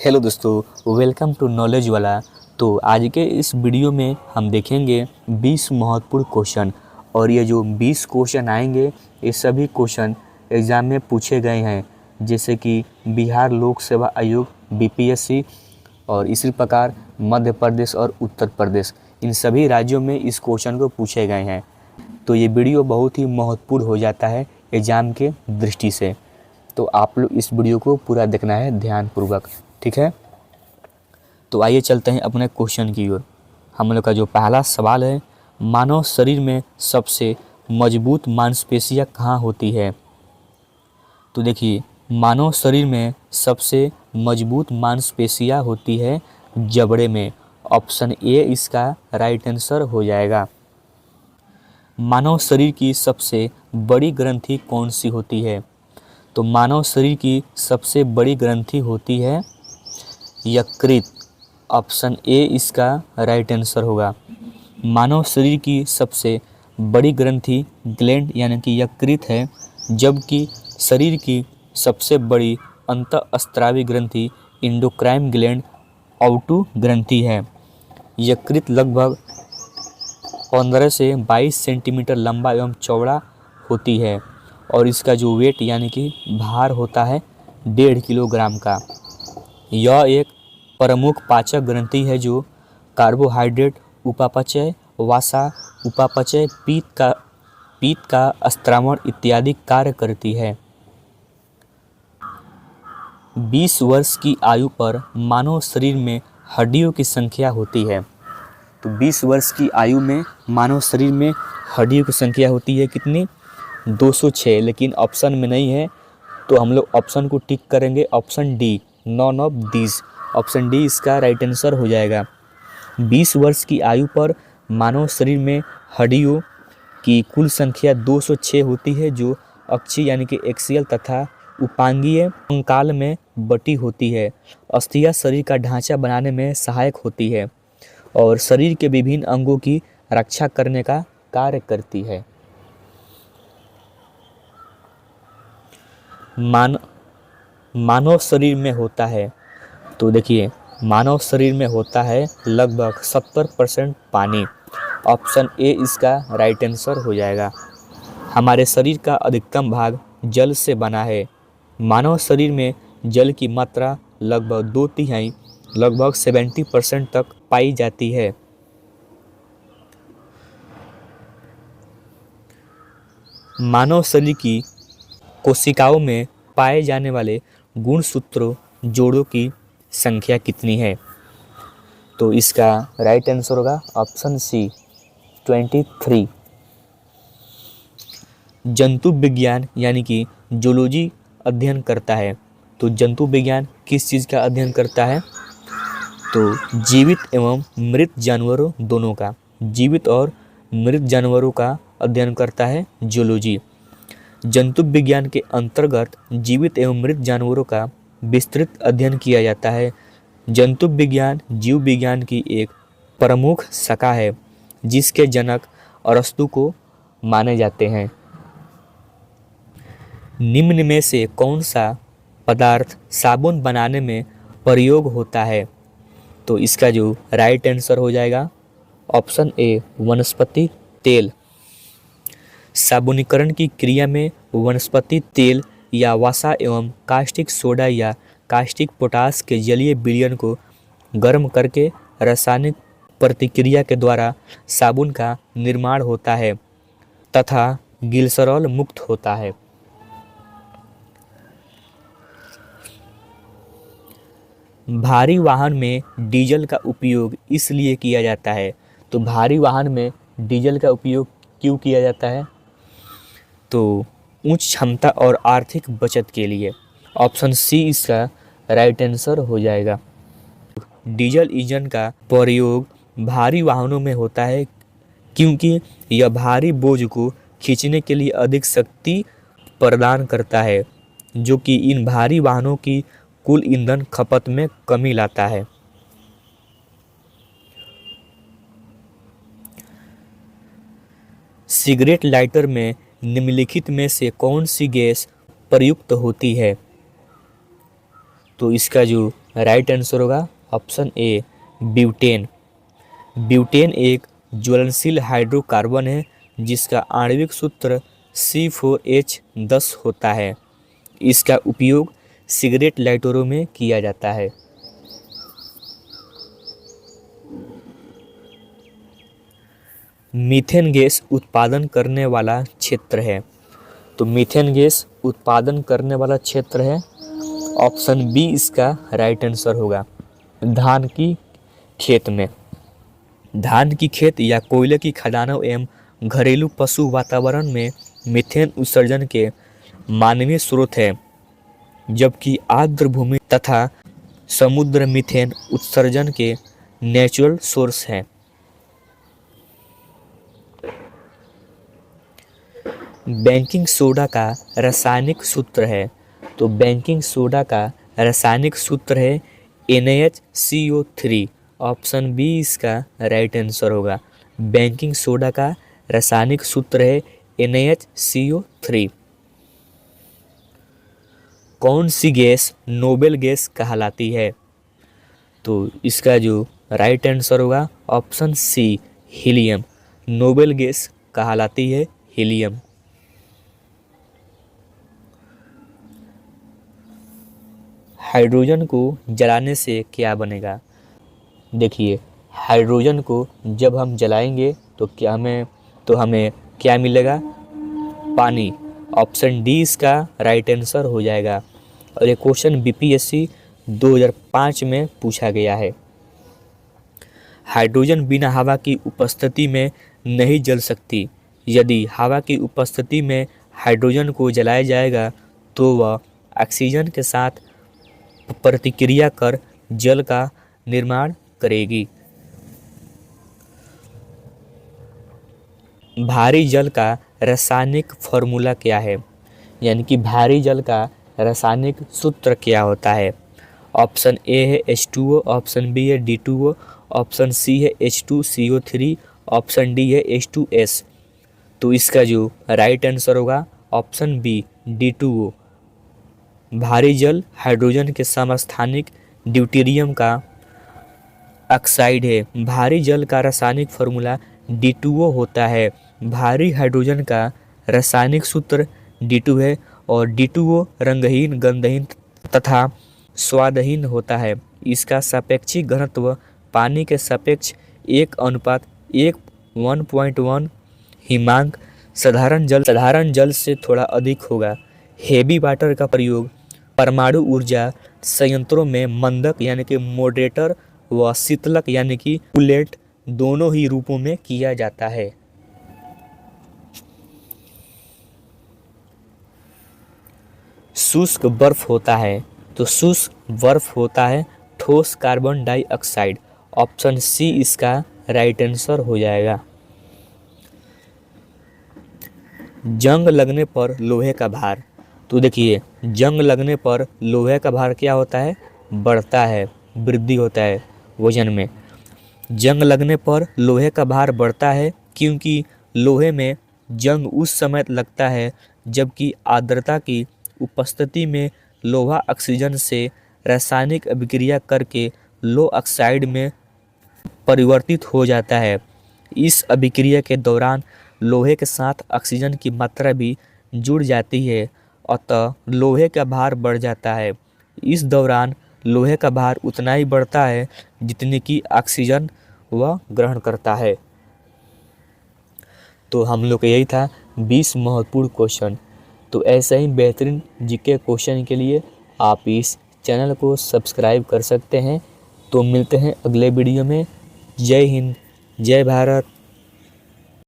Hello दोस्तों, welcome to knowledge वाला। तो आज के इस वीडियो में हम देखेंगे 20 महत्वपूर्ण क्वेश्चन। और ये जो 20 क्वेश्चन आएंगे ये सभी क्वेश्चन एग्ज़ाम में पूछे गए हैं, जैसे कि बिहार लोक सेवा आयोग बीपीएससी और इसी प्रकार मध्य प्रदेश और उत्तर प्रदेश, इन सभी राज्यों में इस क्वेश्चन को पूछे गए हैं। तो ये वीडियो बहुत ही महत्वपूर्ण हो जाता है एग्ज़ाम के दृष्टि से। तो आप लोग इस वीडियो को पूरा देखना है ध्यानपूर्वक, ठीक है। तो आइए चलते हैं अपने क्वेश्चन की ओर। हम लोग का जो पहला सवाल है, मानव शरीर में सबसे मजबूत मांसपेशियां कहाँ होती है। तो देखिए, मानव शरीर में सबसे मजबूत मांसपेशियां होती है जबड़े में। ऑप्शन ए इसका राइट आंसर हो जाएगा। मानव शरीर की सबसे बड़ी ग्रंथि कौन सी होती है। तो मानव शरीर की सबसे बड़ी ग्रंथि होती है यकृत। ऑप्शन ए इसका राइट आंसर होगा। मानव शरीर की सबसे बड़ी ग्रंथि ग्लैंड यानी कि यकृत है, जबकि शरीर की सबसे बड़ी अंतःस्रावी ग्रंथि एंडोक्राइन ग्लैंड ऑटू ग्रंथि है। यकृत लगभग 15 से 22 सेंटीमीटर लंबा एवं चौड़ा होती है और इसका जो वेट यानी कि भार होता है 1.5 किलोग्राम का। यह एक प्रमुख पाचक ग्रंथि है जो कार्बोहाइड्रेट उपापचय, वसा उपापचय, पित्त का स्त्रावण इत्यादि कार्य करती है। 20 वर्ष की आयु पर मानव शरीर में हड्डियों की संख्या होती है। तो 20 वर्ष की आयु में मानव शरीर में हड्डियों की संख्या होती है कितनी, 206। लेकिन ऑप्शन में नहीं है तो हम लोग ऑप्शन को टिक करेंगे, option D, none of this. Option D इसका राइट आंसर हो जाएगा। 20 वर्ष की आयु पर मानव शरीर में हड्डियों की कुल संख्या 206 होती है, जो अक्षीय यानी कि एक्सियल तथा उपांगीय कंकाल में बटी होती है। अस्थियां शरीर का ढांचा बनाने में सहायक होती है और शरीर के विभिन्न अंगों की रक्षा करने का कार्य करती है। मानव शरीर में होता है, तो देखिए मानव शरीर में होता है लगभग 70% पानी। ऑप्शन ए इसका राइट आंसर हो जाएगा। हमारे शरीर का अधिकतम भाग जल से बना है। मानव शरीर में जल की मात्रा लगभग 2/3 लगभग 70% तक पाई जाती है। मानव शरीर की कोशिकाओं में पाए जाने वाले गुणसूत्रों जोड़ों की संख्या कितनी है। तो इसका राइट आंसर होगा ऑप्शन सी, 23। जंतु विज्ञान यानी कि जूलॉजी अध्ययन करता है। तो जंतु विज्ञान किस चीज़ का अध्ययन करता है, तो जीवित एवं मृत जानवरों दोनों का, जीवित और मृत जानवरों का अध्ययन करता है जूलॉजी। जंतु विज्ञान के अंतर्गत जीवित एवं मृत जानवरों का विस्तृत अध्ययन किया जाता है। जंतु विज्ञान जीव विज्ञान की एक प्रमुख शाखा है जिसके जनक अरस्तु को माने जाते हैं। निम्न में से कौन सा पदार्थ साबुन बनाने में प्रयोग होता है। तो इसका जो राइट आंसर हो जाएगा ऑप्शन ए, वनस्पति तेल। साबुनीकरण की क्रिया में वनस्पति तेल या वसा एवं कास्टिक सोडा या कास्टिक पोटास के जलीय विलयन को गर्म करके रासायनिक प्रतिक्रिया के द्वारा साबुन का निर्माण होता है तथा ग्लिसरॉल मुक्त होता है। भारी वाहन में डीजल का उपयोग इसलिए किया जाता है। तो भारी वाहन में डीजल का उपयोग क्यों किया जाता है, तो उच्च क्षमता और आर्थिक बचत के लिए। ऑप्शन सी इसका राइट आंसर हो जाएगा। डीजल इंजन का प्रयोग भारी वाहनों में होता है क्योंकि यह भारी बोझ को खींचने के लिए अधिक शक्ति प्रदान करता है, जो कि इन भारी वाहनों की कुल ईंधन खपत में कमी लाता है। सिगरेट लाइटर में निम्नलिखित में से कौन सी गैस प्रयुक्त होती है। तो इसका जो राइट आंसर होगा ऑप्शन ए ब्यूटेन। ब्यूटेन एक ज्वलनशील हाइड्रोकार्बन है जिसका आणविक सूत्र C4H10 होता है। इसका उपयोग सिगरेट लाइटरों में किया जाता है। मीथेन गैस उत्पादन करने वाला क्षेत्र है। तो मीथेन गैस उत्पादन करने वाला क्षेत्र है ऑप्शन बी इसका राइट आंसर होगा। धान की खेत में, धान की खेत या कोयले की खदानों एवं घरेलू पशु वातावरण में मीथेन उत्सर्जन के मानवीय स्रोत है, जबकि आर्द्र भूमि तथा समुद्र मीथेन उत्सर्जन के नेचुरल सोर्स हैं। बेकिंग सोडा का रासायनिक सूत्र है। तो बेकिंग सोडा का रासायनिक सूत्र है NaHCO3। ऑप्शन बी इसका राइट आंसर होगा। बेकिंग सोडा का रासायनिक सूत्र है NaHCO3। कौन सी गैस नोबेल गैस कहलाती है? तो इसका जो राइट आंसर होगा option C helium. Noble gas कहलाती है हीलियम। हाइड्रोजन को जलाने से क्या बनेगा? देखिए, हाइड्रोजन को जब हम जलाएंगे तो हमें क्या मिलेगा? पानी। ऑप्शन डी इसका राइट आंसर हो जाएगा। और ये क्वेश्चन BPSC 2005 में पूछा गया है। हाइड्रोजन बिना हवा की उपस्थिति में नहीं जल सकती। यदि हवा की उपस्थिति में हाइड्रोजन को जलाया जाएगा तो वह ऑक्सीजन के साथ प्रतिक्रिया कर जल का निर्माण करेगी। भारी जल का रासायनिक फॉर्मूला क्या है? यानी कि भारी जल का रासायनिक सूत्र क्या होता है? ऑप्शन ए है H2O, ऑप्शन बी है D2O, ऑप्शन सी है H2CO3, ऑप्शन डी है H2S। तो इसका जो राइट आंसर होगा ऑप्शन बी D2O। भारी जल हाइड्रोजन के समस्थानिक ड्यूटेरियम का ऑक्साइड है। भारी जल का रासायनिक फॉर्मूला D2O होता है। भारी हाइड्रोजन का रासायनिक सूत्र D2 है और D2O रंगहीन, गंधहीन तथा स्वादहीन होता है। इसका सापेक्षिक घनत्व पानी के सापेक्ष 1:1 हिमांक साधारण जल से थोड़ा अधिक होगा। हेवी वाटर का प्रयोग परमाणु ऊर्जा संयंत्रों में मंदक यानी कि मॉडरेटर व शीतलक यानी कि कूलेंट दोनों ही रूपों में किया जाता है। शुष्क बर्फ होता है। तो शुष्क बर्फ होता है ठोस कार्बन डाइऑक्साइड। ऑप्शन सी इसका राइट आंसर हो जाएगा। जंग लगने पर लोहे का भार। तो देखिए, जंग लगने पर लोहे का भार क्या होता है? बढ़ता है, वृद्धि होता है वजन में। जंग लगने पर लोहे का भार बढ़ता है क्योंकि लोहे में जंग उस समय लगता है जबकि आर्द्रता की उपस्थिति में लोहा ऑक्सीजन से रासायनिक अभिक्रिया करके लो ऑक्साइड में परिवर्तित हो जाता है। इस अभिक्रिया के दौरान लोहे के साथ ऑक्सीजन की मात्रा भी जुड़ जाती है, अतः लोहे का भार बढ़ जाता है। इस दौरान लोहे का भार उतना ही बढ़ता है जितनी की ऑक्सीजन वह ग्रहण करता है। तो हम लोग का यही था 20 महत्वपूर्ण क्वेश्चन। तो ऐसे ही बेहतरीन जीके क्वेश्चन के लिए आप इस चैनल को सब्सक्राइब कर सकते हैं। तो मिलते हैं अगले वीडियो में। जय हिंद, जय भारत।